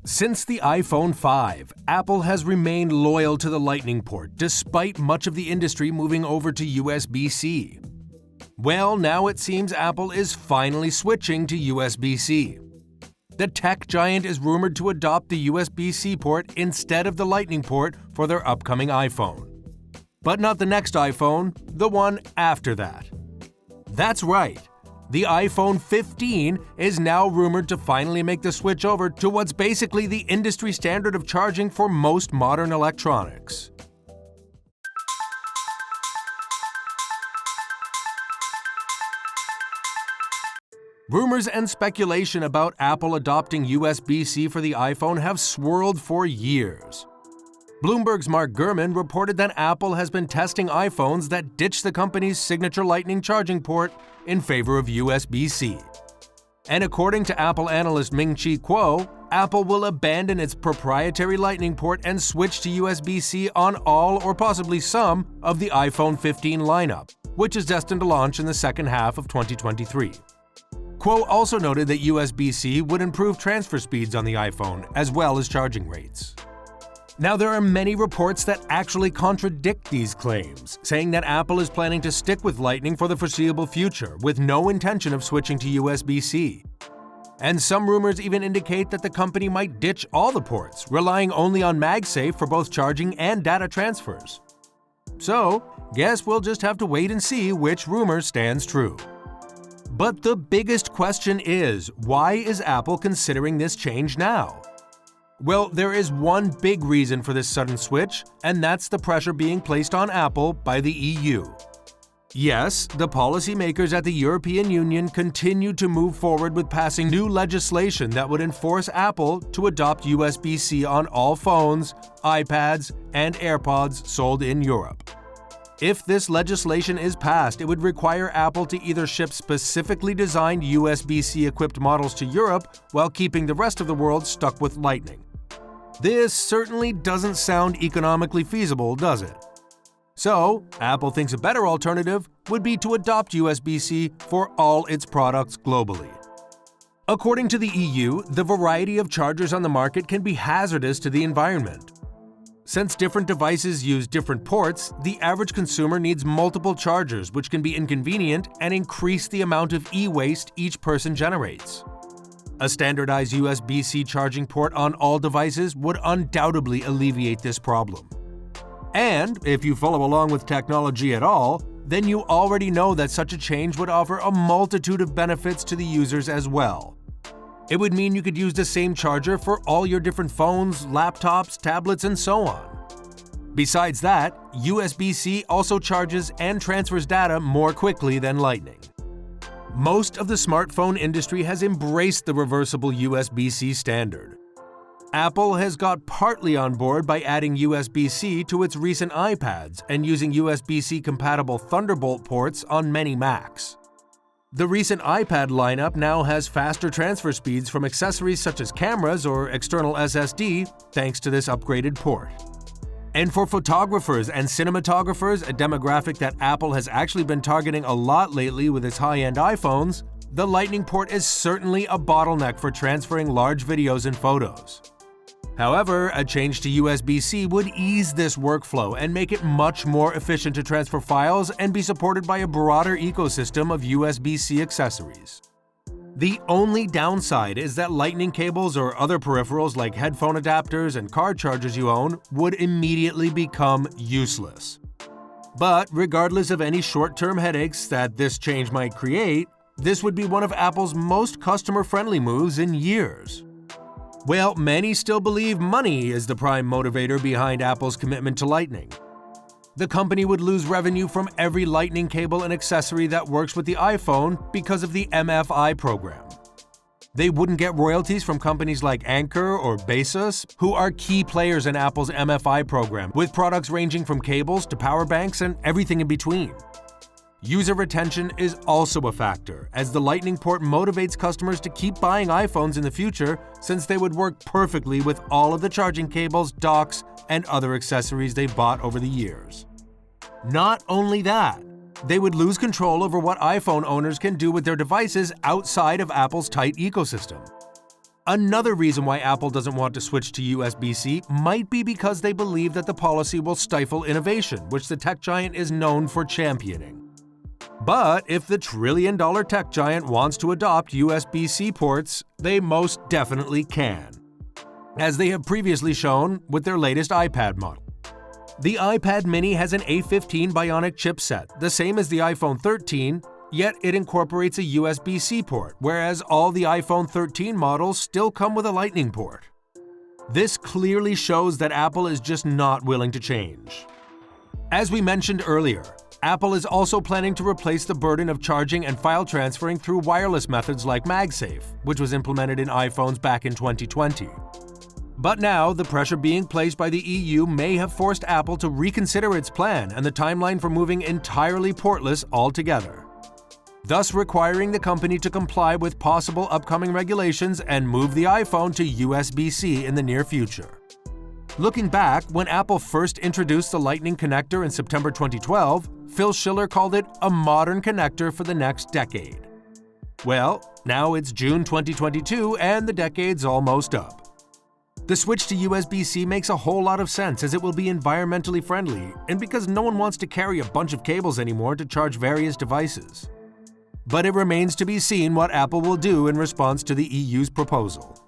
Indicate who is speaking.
Speaker 1: Since the iPhone 5, Apple has remained loyal to the Lightning port despite much of the industry moving over to USB-C. Well, now it seems Apple is finally switching to USB-C. The tech giant is rumored to adopt the USB-C port instead of the Lightning port for their upcoming iPhone. But not the next iPhone, the one after that. That's right. The iPhone 15 is now rumored to finally make the switch over to what's basically the industry standard of charging for most modern electronics. Rumors and speculation about Apple adopting USB-C for the iPhone have swirled for years. Bloomberg's Mark Gurman reported that Apple has been testing iPhones that ditch the company's signature Lightning charging port in favor of USB-C. And according to Apple analyst Ming-Chi Kuo, Apple will abandon its proprietary Lightning port and switch to USB-C on all or possibly some of the iPhone 15 lineup, which is destined to launch in the second half of 2023. Kuo also noted that USB-C would improve transfer speeds on the iPhone as well as charging rates. Now, there are many reports that actually contradict these claims, saying that Apple is planning to stick with Lightning for the foreseeable future, with no intention of switching to USB-C. And some rumors even indicate that the company might ditch all the ports, relying only on MagSafe for both charging and data transfers. So, guess we'll just have to wait and see which rumor stands true. But the biggest question is, why is Apple considering this change now? Well, there is one big reason for this sudden switch, and that's the pressure being placed on Apple by the EU. Yes, the policymakers at the European Union continue to move forward with passing new legislation that would enforce Apple to adopt USB-C on all phones, iPads, and AirPods sold in Europe. If this legislation is passed, it would require Apple to either ship specifically designed USB-C equipped models to Europe while keeping the rest of the world stuck with Lightning. This certainly doesn't sound economically feasible, does it? So, Apple thinks a better alternative would be to adopt USB-C for all its products globally. According to the EU, the variety of chargers on the market can be hazardous to the environment. Since different devices use different ports, the average consumer needs multiple chargers, which can be inconvenient and increase the amount of e-waste each person generates. A standardized USB-C charging port on all devices would undoubtedly alleviate this problem. And if you follow along with technology at all, then you already know that such a change would offer a multitude of benefits to the users as well. It would mean you could use the same charger for all your different phones, laptops, tablets, and so on. Besides that, USB-C also charges and transfers data more quickly than Lightning. Most of the smartphone industry has embraced the reversible USB-C standard. Apple has got partly on board by adding USB-C to its recent iPads and using USB-C compatible Thunderbolt ports on many Macs. The recent iPad lineup now has faster transfer speeds from accessories such as cameras or external SSD thanks to this upgraded port. And for photographers and cinematographers, a demographic that Apple has actually been targeting a lot lately with its high-end iPhones, the Lightning port is certainly a bottleneck for transferring large videos and photos. However, a change to USB-C would ease this workflow and make it much more efficient to transfer files and be supported by a broader ecosystem of USB-C accessories. The only downside is that Lightning cables or other peripherals like headphone adapters and car chargers you own would immediately become useless. But regardless of any short-term headaches that this change might create, this would be one of Apple's most customer-friendly moves in years. Well, many still believe money is the prime motivator behind Apple's commitment to Lightning. The company would lose revenue from every Lightning cable and accessory that works with the iPhone because of the MFI program. They wouldn't get royalties from companies like Anker or Basis, who are key players in Apple's MFI program, with products ranging from cables to power banks and everything in between. User retention is also a factor, as the Lightning port motivates customers to keep buying iPhones in the future since they would work perfectly with all of the charging cables, docks, and other accessories they bought over the years. Not only that, they would lose control over what iPhone owners can do with their devices outside of Apple's tight ecosystem. Another reason why Apple doesn't want to switch to USB-C might be because they believe that the policy will stifle innovation, which the tech giant is known for championing. But if the trillion-dollar tech giant wants to adopt USB-C ports, they most definitely can, as they have previously shown with their latest iPad model. The iPad mini has an A15 Bionic chipset, the same as the iPhone 13, yet it incorporates a USB-C port, whereas all the iPhone 13 models still come with a Lightning port. This clearly shows that Apple is just not willing to change. As we mentioned earlier, Apple is also planning to replace the burden of charging and file transferring through wireless methods like MagSafe, which was implemented in iPhones back in 2020. But now, the pressure being placed by the EU may have forced Apple to reconsider its plan and the timeline for moving entirely portless altogether, thus requiring the company to comply with possible upcoming regulations and move the iPhone to USB-C in the near future. Looking back, when Apple first introduced the Lightning connector in September 2012, Phil Schiller called it a modern connector for the next decade. Well, now it's June 2022 and the decade's almost up. The switch to USB-C makes a whole lot of sense as it will be environmentally friendly and because no one wants to carry a bunch of cables anymore to charge various devices. But it remains to be seen what Apple will do in response to the EU's proposal.